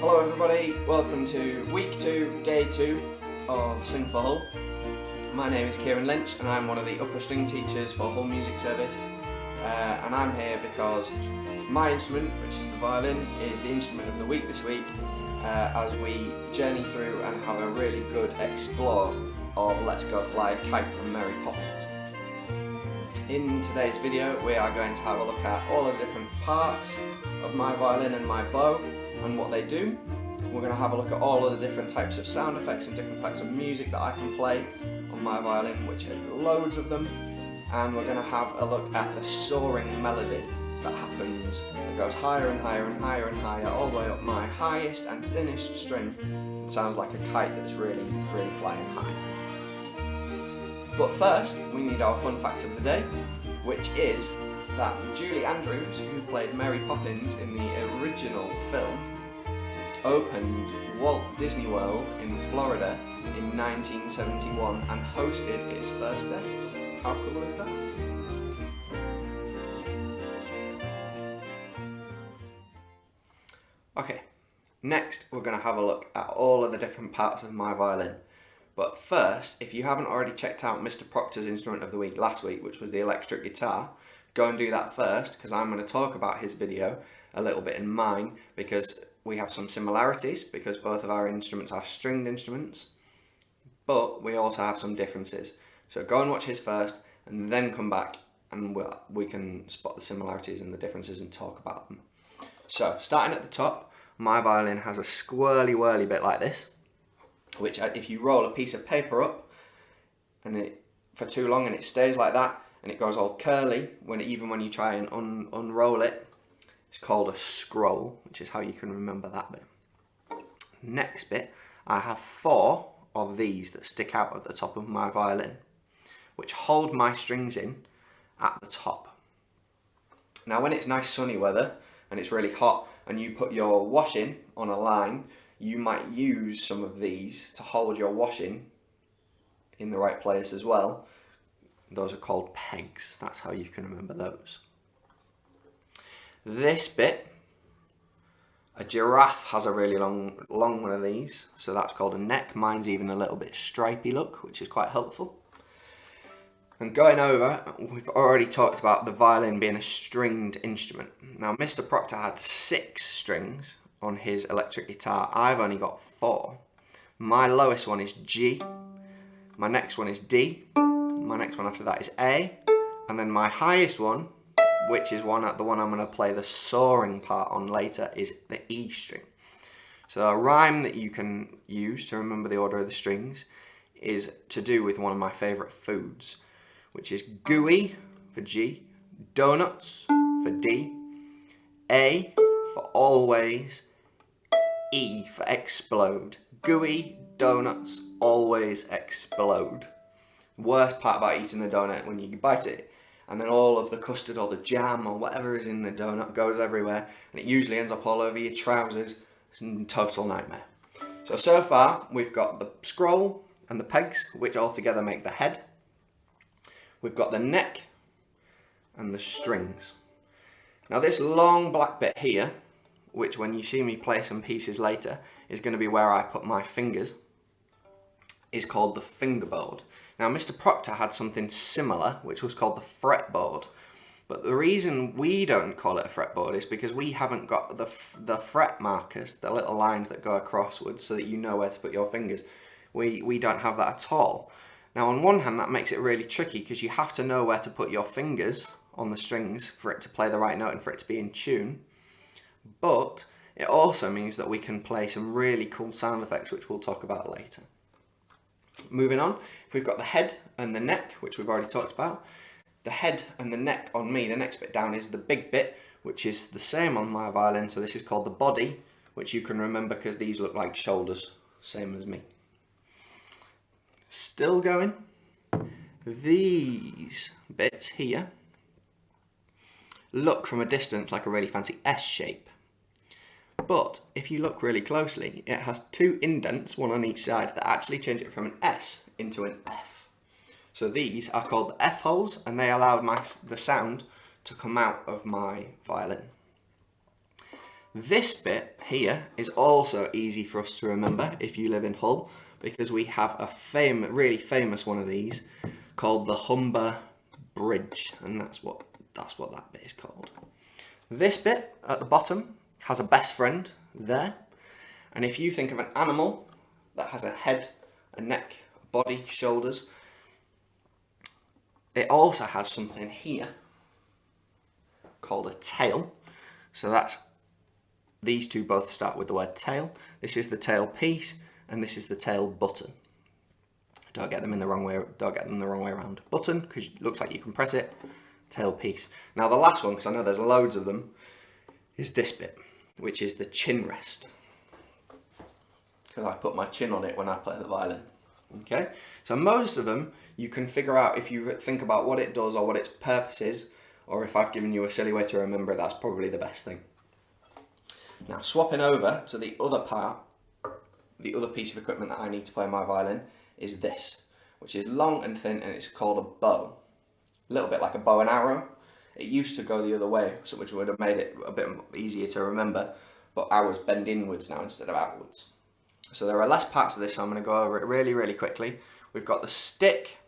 Hello everybody, welcome to week 2, day 2 of Sing for Hull. My name is Kieran Lynch and I'm one of the upper string teachers for Hull Music Service, and I'm here because my instrument, which is the violin, is the instrument of the week this week, as we journey through and have a really good explore of Let's Go Fly, Kite from Mary Poppins. In today's video we are going to have a look at all of the different parts of my violin and my bow and what they do. We're going to have a look at all of the different types of sound effects and different types of music that I can play on my violin, which are loads of them, and we're going to have a look at the soaring melody that happens, that goes higher and higher and higher and higher all the way up my highest and thinnest string. It sounds like a kite that's really flying high. But first, we need our fun fact of the day, which is that Julie Andrews, who played Mary Poppins in the original film, opened Walt Disney World in Florida in 1971 and hosted its first day. How cool is that? Okay, next we're going to have a look at all of the different parts of my violin. But first, if you haven't already checked out Mr. Proctor's instrument of the week last week, which was the electric guitar, go and do that first, because I'm going to talk about his video a little bit in mine, because we have some similarities, because both of our instruments are stringed instruments, but we also have some differences. So go and watch his first, and then come back, and we can spot the similarities and the differences and talk about them. So, starting at the top, my violin has a squirrely whirly bit like this, which if you roll a piece of paper up and for too long and it stays like that and it goes all curly, even when you try and unroll it, it's called a scroll, which is how you can remember that bit. Next bit, I have 4 of these that stick out at the top of my violin, which hold my strings in at the top. Now when it's nice sunny weather and it's really hot and you put your washing on a line, you might use some of these to hold your washing in the right place as well. Those are called pegs. That's how you can remember those. This bit, a giraffe has a really long one of these, so that's called a neck. Mine's even a little bit stripy look, which is quite helpful. And going over, we've already talked about the violin being a stringed instrument. Now, Mr. Proctor had 6 strings on his electric guitar. I've only got 4. My lowest one is G, my next one is D, my next one after that is A, and then my highest one, which is the one I'm going to play the soaring part on later, is the E string. So a rhyme that you can use to remember the order of the strings is to do with one of my favourite foods, which is gooey for G, donuts for D, A for always, E for explode. Gooey, donuts, always explode. Worst part about eating a donut when you bite it and then all of the custard or the jam or whatever is in the donut goes everywhere and it usually ends up all over your trousers. It's a total nightmare. So far we've got the scroll and the pegs, which all together make the head. We've got the neck and the strings. Now this long black bit here, which when you see me play some pieces later is going to be where I put my fingers, is called the fingerboard. Now Mr. Proctor had something similar, which was called the fretboard. But the reason we don't call it a fretboard is because we haven't got the fret markers, the little lines that go acrosswards so that you know where to put your fingers. We don't have that at all. Now on one hand that makes it really tricky because you have to know where to put your fingers on the strings for it to play the right note and for it to be in tune. But it also means that we can play some really cool sound effects, which we'll talk about later. Moving on, if we've got the head and the neck, which we've already talked about, the head and the neck on me, the next bit down is the big bit, which is the same on my violin, so this is called the body, which you can remember because these look like shoulders, same as me. Still going, these bits here look from a distance like a really fancy S shape. But if you look really closely, it has 2 indents, one on each side, that actually change it from an S into an F. So these are called the F holes, and they allow the sound to come out of my violin. This bit here is also easy for us to remember if you live in Hull, because we have a really famous one of these called the Humber Bridge, and that's what that bit is called. This bit at the bottom has a best friend there, and if you think of an animal that has a head, a neck, a body, shoulders, it also has something here called a tail. So these two both start with the word tail. This is the tail piece, and this is the tail button. Don't get them the wrong way around. Button, because it looks like you can press it. Tail piece. Now the last one, because I know there's loads of them, is this bit, which is the chin rest. Because I put my chin on it when I play the violin. Okay, so most of them you can figure out if you think about what it does or what its purpose is, or if I've given you a silly way to remember it, that's probably the best thing. Now swapping over to the other part, the other piece of equipment that I need to play my violin is this, which is long and thin, and it's called a bow. A little bit like a bow and arrow. It used to go the other way, which would have made it a bit easier to remember, but arrows bend inwards now instead of outwards. So there are less parts of this, so I'm going to go over it really, really quickly. We've got the stick,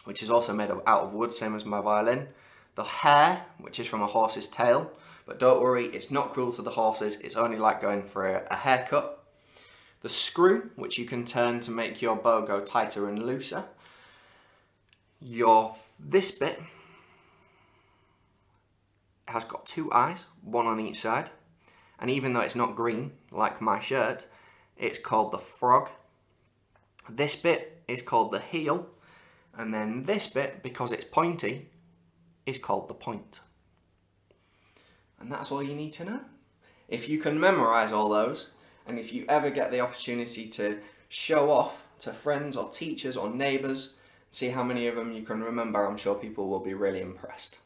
which is also made out of wood, same as my violin. The hair, which is from a horse's tail, but don't worry, it's not cruel to the horses, it's only like going for a haircut. The screw, which you can turn to make your bow go tighter and looser. This bit has got two eyes, one on each side, and even though it's not green, like my shirt, it's called the frog. This bit is called the heel, and then this bit, because it's pointy, is called the point. And that's all you need to know. If you can memorise all those, and if you ever get the opportunity to show off to friends or teachers or neighbours, see how many of them you can remember, I'm sure people will be really impressed.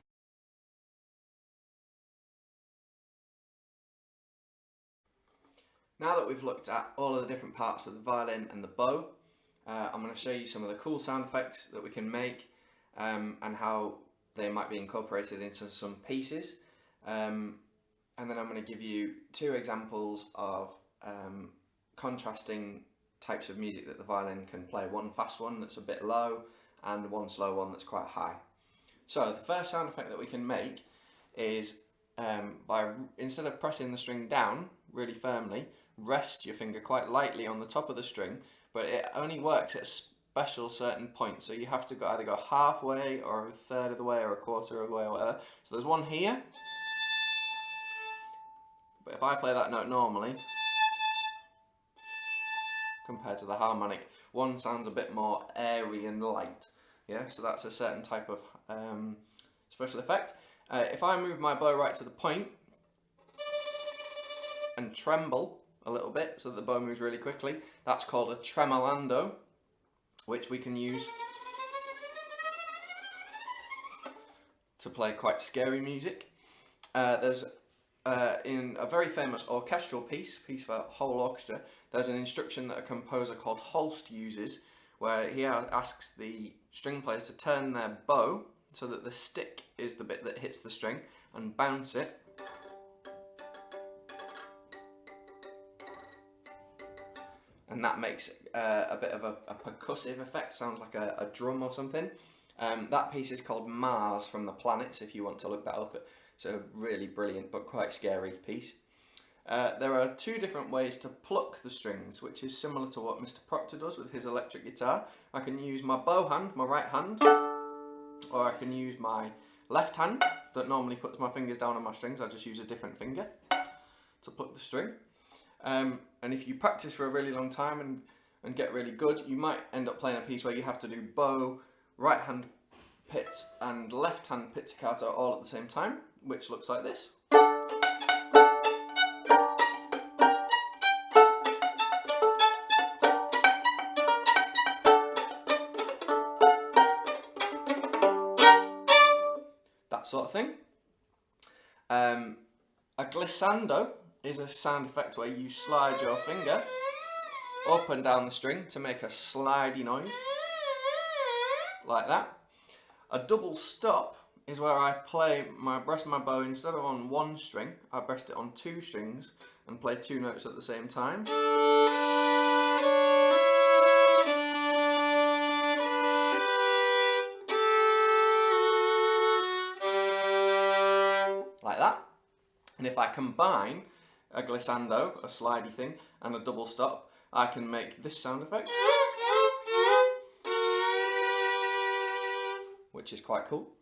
Now that we've looked at all of the different parts of the violin and the bow, I'm going to show you some of the cool sound effects that we can make and how they might be incorporated into some pieces. And then I'm going to give you two examples of contrasting types of music that the violin can play. One fast one that's a bit low and one slow one that's quite high. So the first sound effect that we can make is instead of pressing the string down really firmly, rest your finger quite lightly on the top of the string, but it only works at special certain points. So you have to either go halfway or a third of the way or a quarter of the way or whatever. So there's one here, but if I play that note normally, compared to the harmonic, one sounds a bit more airy and light. Yeah, so that's a certain type of special effect. If I move my bow right to the point and tremble a little bit so that the bow moves really quickly, that's called a tremolando, which we can use to play quite scary music. There's in a very famous orchestral piece for whole orchestra, there's an instruction that a composer called Holst uses, where he asks the string players to turn their bow so that the stick is the bit that hits the string and bounce it. And that makes a bit of a percussive effect, sounds like a drum or something. That piece is called Mars from the Planets, if you want to look that up. It's a really brilliant but quite scary piece. There are two different ways to pluck the strings, which is similar to what Mr. Proctor does with his electric guitar. I can use my bow hand, my right hand, or I can use my left hand that normally puts my fingers down on my strings. I just use a different finger to pluck the string. And if you practice for a really long time and get really good, you might end up playing a piece where you have to do bow, right hand pizz and left hand pizzicato all at the same time, which looks like this. That sort of thing. A glissando is a sound effect where you slide your finger up and down the string to make a slidey noise, like that. A double stop is where I rest my bow, instead of on one string, I rest it on two strings and play two notes at the same time. Like that. And if I combine a glissando, a slidey thing, and a double stop, I can make this sound effect, which is quite cool.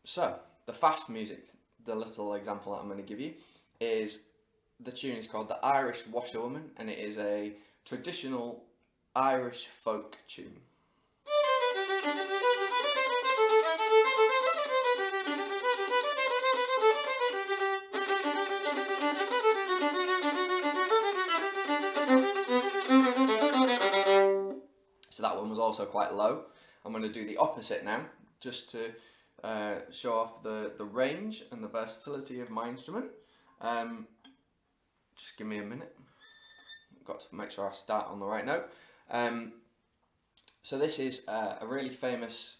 So, the fast music, the little example that I'm going to give you, is the tune is called The Irish Washerwoman, and it is a traditional Irish folk tune. So that one was also quite low. I'm going to do the opposite now, just to show off the range and the versatility of my instrument. Just give me a minute. I've got to make sure I start on the right note. So this is a really famous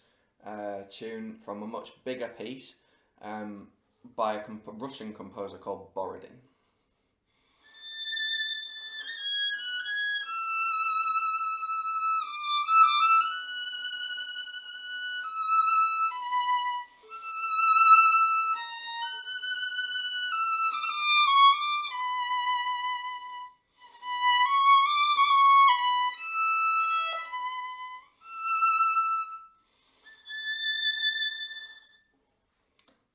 tune from a much bigger piece by a Russian composer called Borodin.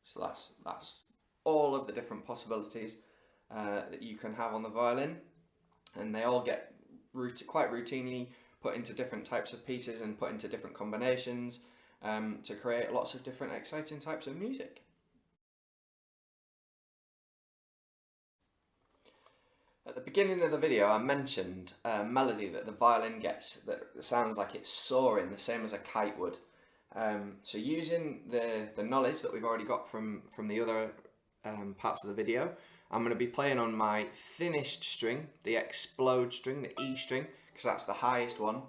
So that's all of the different possibilities that you can have on the violin, and they all get quite routinely put into different types of pieces and put into different combinations to create lots of different exciting types of music. At the beginning of the video I mentioned a melody that the violin gets that sounds like it's soaring, the same as a kite would. So using the knowledge that we've already got from the other parts of the video, I'm going to be playing on my thinnest string, the explode string, the E string, because that's the highest one.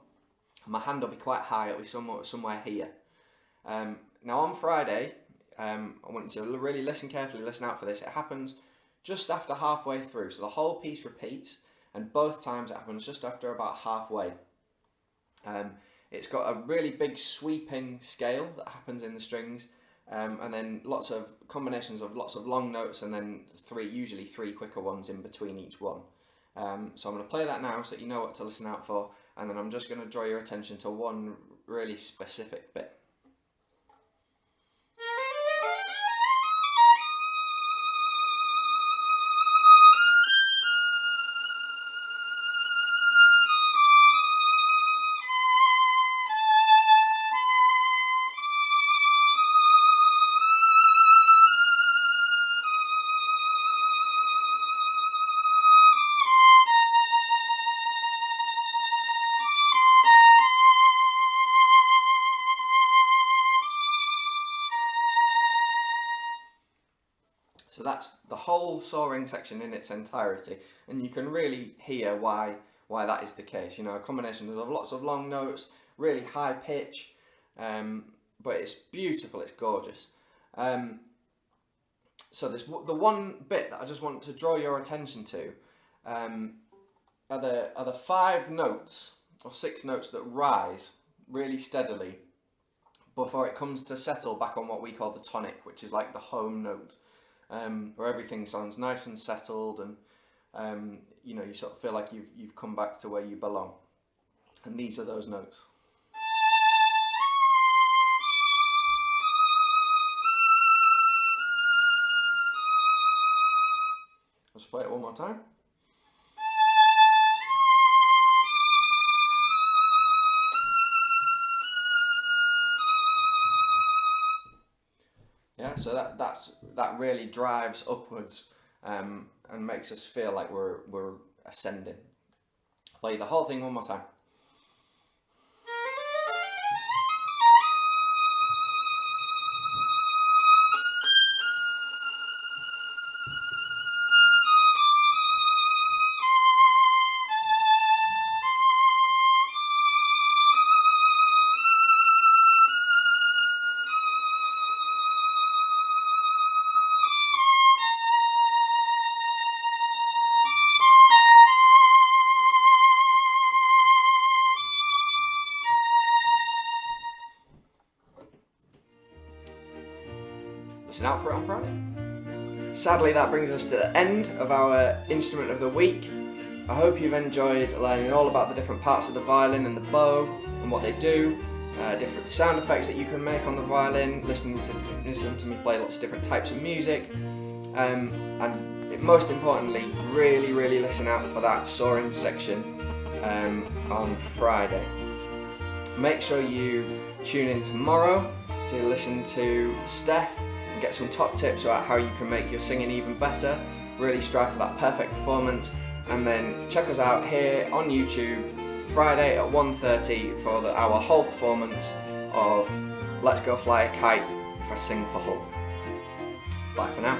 And my hand will be quite high, it'll be somewhere here. Now on Friday, I want you to really listen carefully, listen out for this. It happens just after halfway through, so the whole piece repeats, and both times it happens just after about halfway. It's got a really big sweeping scale that happens in the strings, and then lots of combinations of lots of long notes, and then usually three quicker ones in between each one. So I'm going to play that now so that you know what to listen out for, and then I'm just going to draw your attention to one really specific bit. So that's the whole soaring section in its entirety, and you can really hear why that is the case. You know, a combination of lots of long notes, really high pitch, but it's beautiful, it's gorgeous. So the one bit that I just want to draw your attention to are the 5 notes or 6 notes that rise really steadily before it comes to settle back on what we call the tonic, which is like the home note. Where everything sounds nice and settled, and you know, you sort of feel like you've come back to where you belong. And these are those notes. Let's play it one more time. Yeah, so that really drives upwards and makes us feel like we're ascending. Play the whole thing one more time. listen out for it on Friday. Sadly, that brings us to the end of our instrument of the week. I hope you've enjoyed learning all about the different parts of the violin and the bow and what they do, different sound effects that you can make on the violin, listening to me play lots of different types of music, and most importantly, really listen out for that Soaring section on Friday. Make sure you tune in tomorrow to listen to Steph and get some top tips about how you can make your singing even better. Really strive for that perfect performance, and then check us out here on YouTube Friday at 1:30 for our whole performance of Let's Go Fly a Kite for Sing for Hull. Bye for now.